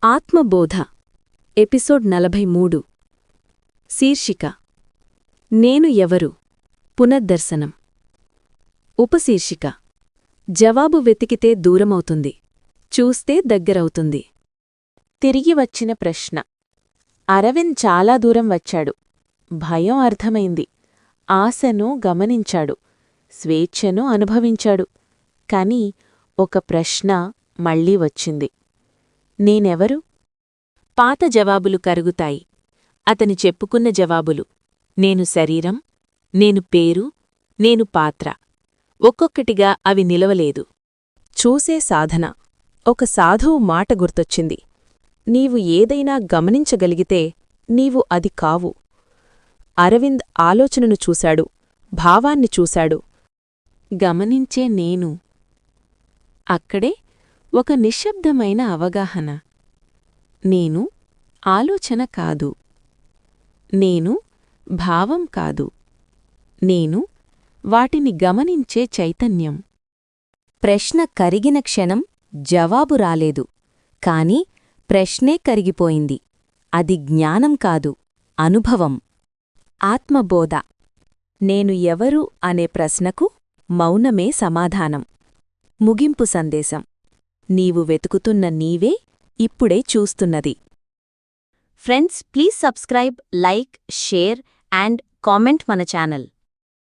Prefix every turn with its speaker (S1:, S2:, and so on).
S1: ఆత్మబోధ episode 43 శీర్షిక నేను ఎవరు పునర్దర్శనం ఉపశీర్షిక జవాబు వెతికితే దూరమవుతుంది చూస్తే దగ్గరవుతుంది
S2: తిరిగి వచ్చిన ప్రశ్న. అరవింద్ చాలా దూరం వచ్చాడు. భయం అర్థమైంది. ఆశను గమనించాడు. స్వేచ్ఛను అనుభవించాడు. కాని ఒక ప్రశ్న మళ్లీ వచ్చింది. నేనెవరు? పాత జవాబులు కరుగుతాయి. అతని చెప్పుకున్న జవాబులు. నేను శరీరం, నేను పేరు, నేను పాత్ర. ఒక్కొక్కటిగా అవి నిలవలేదు.
S1: చూసే సాధన. ఒక సాధువు మాట గుర్తొచ్చింది. నీవు ఏదైనా గమనించగలిగితే నీవు అది కావు. అరవింద్ ఆలోచనను చూశాడు, భావాన్ని చూశాడు.
S2: గమనించే నేను. అక్కడే ఒక నిశ్శబ్దమైన అవగాహన. నేను ఆలోచన కాదు. నేను భావం కాదు. నేను వాటిని గమనించే చైతన్యం.
S1: ప్రశ్న కరిగిన క్షణం జవాబు రాలేదు. కాని ప్రశ్నే కరిగిపోయింది. అది జ్ఞానం కాదు, అనుభవం. ఆత్మబోధ. నేను ఎవరు అనే ప్రశ్నకు మౌనమే సమాధానం. ముగింపు సందేశం. నీవు వెతుకుతున్న నీవే ఇప్పుడే చూస్తున్నది. Friends, please subscribe, like, share and comment మన ఛానల్.